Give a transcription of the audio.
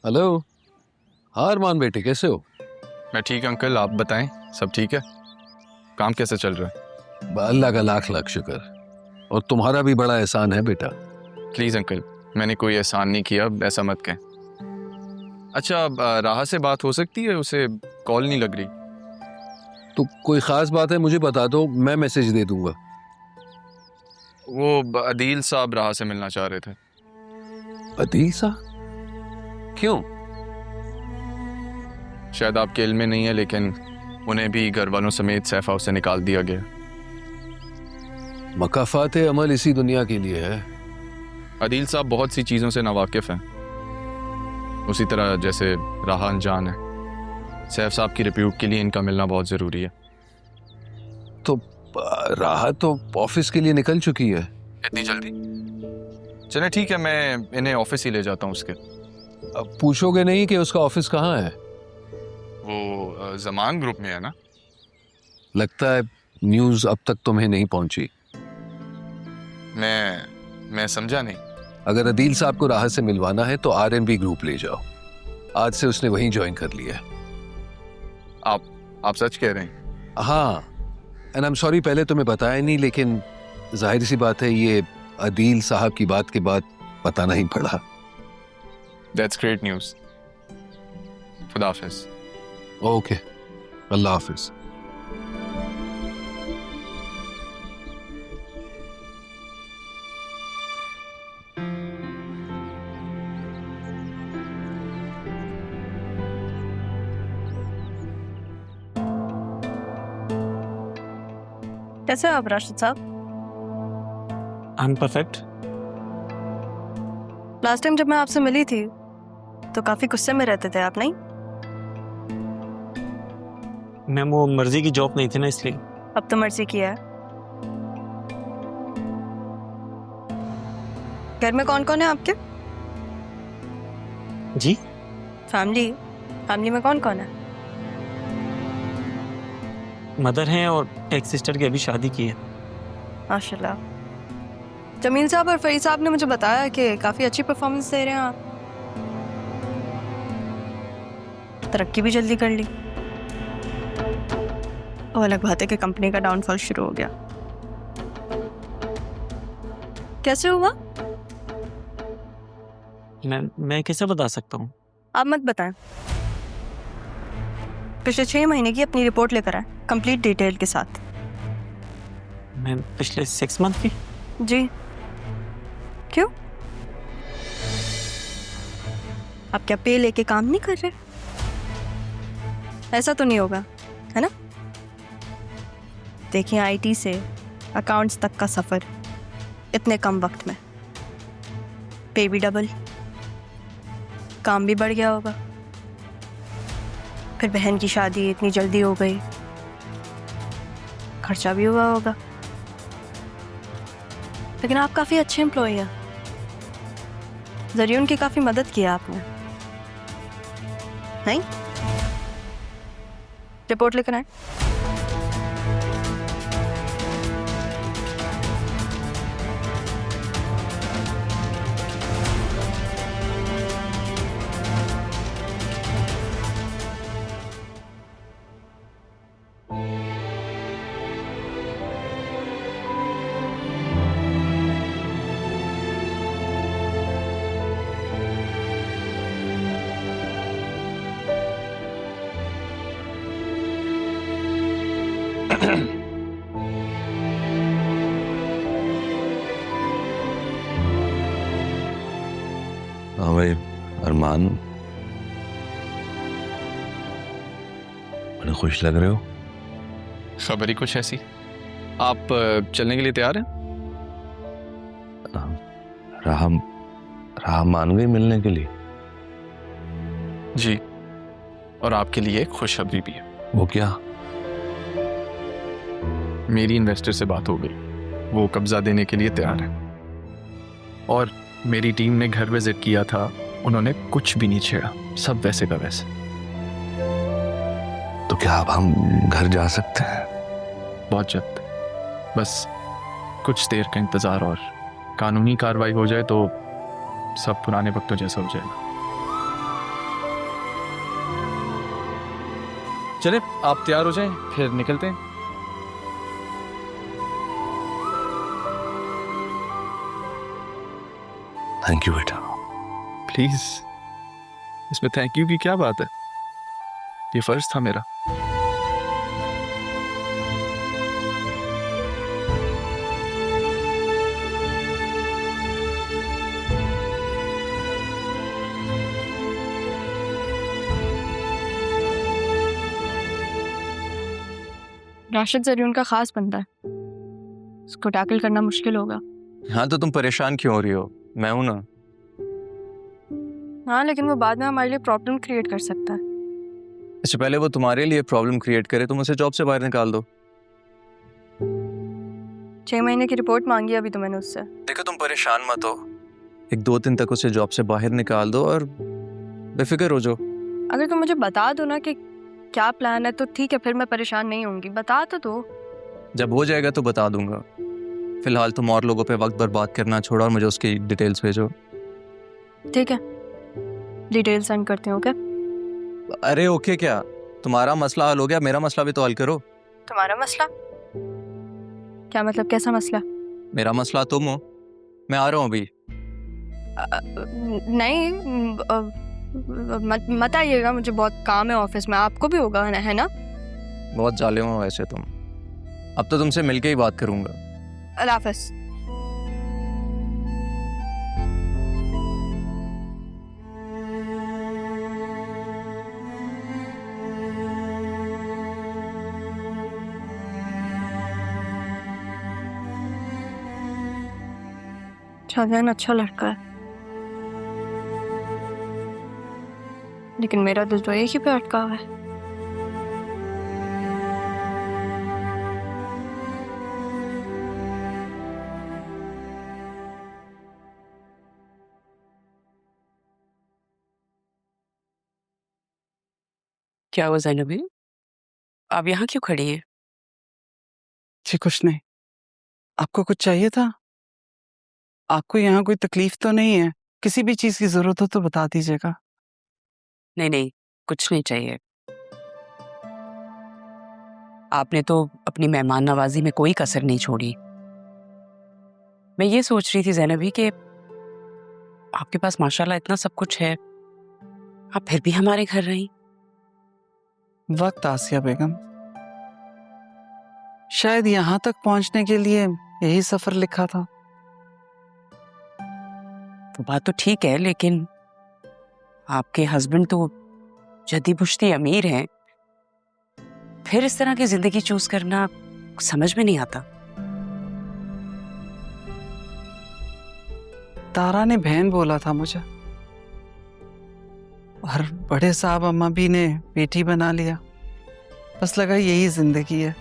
Hello. हाँ अरमान बेटे, कैसे हो? मैं ठीक अंकल, आप बताएं, सब ठीक है? काम कैसे चल रहा है? अल्लाह का लाख लाख शुक्र। और तुम्हारा भी बड़ा एहसान है बेटा। प्लीज़ अंकल, मैंने कोई एहसान नहीं किया, ऐसा मत कहें। अच्छा, अब राहा से बात हो सकती है? उसे कॉल नहीं लग रही। तो कोई ख़ास बात है मुझे बता दो, मैं मैसेज दे दूंगा। वो अदील साहब राहा से मिलना चाह रहे थे। अदील साहब? क्यों? शायद आपके इल्म में नहीं है, लेकिन उन्हें भी घर वालों समेत सैफ हाउस से निकाल दिया गया। मकाफात अमल इसी दुनिया के लिए है। अदील साहब बहुत सी चीज़ों से नावाकिफ हैं, उसी तरह जैसे राहा अनजान है। सैफ साहब की रिप्यूट के लिए इनका मिलना बहुत ज़रूरी है। तो राह तो ऑफिस के लिए निकल चुकी है। इतनी जल्दी? चले ठीक है, मैं इन्हें ऑफिस ही ले जाता हूँ उसके। अब पूछोगे नहीं कि उसका ऑफिस कहाँ है? वो जमान ग्रुप में है ना? लगता है न्यूज़ अब तक तुम्हें नहीं पहुंची। मैं समझा नहीं। अगर अदील साहब को राहत से मिलवाना है तो आरएनबी ग्रुप ले जाओ। आज से उसने वहीं ज्वाइन कर लिया है। आप सच कह रहे हैं? हाँ, एंड आई एम सॉरी पहले तुम्हें बताया नहीं, लेकिन जाहिर सी बात है ये अदील साहब की बात के बाद बताना ही पड़ा। That's great news. खुदा हाफिज। ओके, अल्लाह हाफिज। कैसे हो आप राशिद साहब? I am perfect. Last time जब मैं आपसे मिली थी तो काफी गुस्से में रहते थे आप, नहीं? मैम वो मर्जी की जॉब नहीं थी ना, इसलिए। अब तो मर्जी किया है। घर में कौन कौन है आपके? जी? फैमिली में कौन कौन है? मदर हैं और एक सिस्टर की अभी शादी की है। माशाल्लाह। जमील साहब और फरीद साहब ने मुझे बताया कि काफी अच्छी परफॉर्मेंस दे रहे हैं आप। तरक्की भी जल्दी कर ली। और अलग बात है कि कंपनी का डाउनफॉल शुरू हो गया। कैसे हुआ? मैं कैसे बता सकता हूँ? आप मत बताएं। पिछले 6 महीने की अपनी रिपोर्ट लेकर आए, कंप्लीट डिटेल के साथ। मैम पिछले 6 मंथ की? जी। क्यों? आप क्या पे लेके काम नहीं कर रहे? ऐसा तो नहीं होगा, है ना? देखिए, आईटी से अकाउंट्स तक का सफर इतने कम वक्त में, पे भी डबल, काम भी बढ़ गया होगा। फिर बहन की शादी इतनी जल्दी हो गई, खर्चा भी हुआ होगा। लेकिन आप काफी अच्छे एम्प्लॉय हैं, जरिए उनकी काफी मदद की आपने, नहीं? रिपोर्ट लेकर आए। हाँ भाई अरमान, बड़े खुश लग रहे हो। खबर ही कुछ ऐसी। आप चलने के लिए तैयार हैं? राह मान गई मिलने के लिए? जी, और आपके लिए एक खुशखबरी भी है। वो क्या? मेरी इन्वेस्टर से बात हो गई, वो कब्जा देने के लिए तैयार है। और मेरी टीम ने घर विजिट किया था, उन्होंने कुछ भी नहीं छेड़ा, सब वैसे का वैसे। तो क्या अब हम घर जा सकते हैं? बहुत जल्द, बस कुछ देर का इंतजार और कानूनी कार्रवाई हो जाए तो सब पुराने वक्तों जैसा हो जाएगा। चले आप तैयार हो जाएं, फिर निकलते हैं। थैंक यू बेटा। प्लीज, इसमें थैंक यू की क्या बात है, ये फर्ज था मेरा। राशिद जरूर उनका खास बंदा है, उसको टैकल करना मुश्किल होगा। हाँ तो तुम परेशान क्यों हो रही हो, मैं हूं ना। हाँ, लेकिन वो बाद में हमारे लिए प्रॉब्लम क्रिएट कर सकता है। इससे पहले वो तुम्हारे लिए प्रॉब्लम क्रिएट करे, तुम उसे जॉब से बाहर निकाल दो। 6 महीने की रिपोर्ट मांगी अभी तो मैंने उससे। देखो तुम परेशान मत हो, 1-2 दिन तक उसे जॉब से बाहर निकाल दो और बेफिक्र हो जाओ। अगर तुम मुझे बता दो ना कि क्या प्लान है तो ठीक है, फिर मैं परेशान नहीं होंगी। बता तो दो। जब हो जाएगा तो बता दूंगा, फिलहाल तुम और लोगों पे वक्त बर्बाद करना छोड़ो और मुझे उसकी डिटेल्स भेजो। ठीक है, डिटेल सेंड करती हूँ। क्या अरे ओके, क्या तुम्हारा मसला हल हो गया, मेरा मसला भी तो हल करो। तुम्हारा मसला? क्या मतलब, कैसा मसला? मेरा मसला तुम हो, मैं आ रहा हूँ अभी। नहीं, मत आइएगा, मुझे बहुत काम है ऑफिस में। आपको भी होगा है ना? बहुत जालिम हो वैसे तुम। अब तो तुमसे मिलके ही बात करूंगा। अल्लाह हाफ़िज़। शाहजहान अच्छा लड़का है, लेकिन मेरा दिल तो एक ही पे अटका हुआ है। क्या हुआ ज़ैनबी? आप यहाँ क्यों खड़ी हैं? जी कुछ नहीं। आपको कुछ चाहिए था? आपको यहाँ कोई तकलीफ तो नहीं है? किसी भी चीज़ की ज़रूरत हो तो बता दीजिएगा। नहीं नहीं, कुछ नहीं चाहिए। आपने तो अपनी मेहमान नवाजी में कोई कसर नहीं छोड़ी। मैं ये सोच रही थी ज़ैनबी कि आपके पास माशाल्लाह इतना सब कुछ है, आप फिर भी हमारे घर रहीं। वक्त आसिया बेगम, शायद यहाँ तक पहुँचने के लिए यही सफ़र लिखा था। वो बात तो ठीक है, लेकिन आपके हस्बैंड तो जदी पुश्ती अमीर हैं, फिर इस तरह की जिंदगी चूज करना समझ में नहीं आता। तारा ने बहन बोला था मुझे, और बड़े साहब अम्मा भी ने बेटी बना लिया। बस लगा यही जिंदगी है।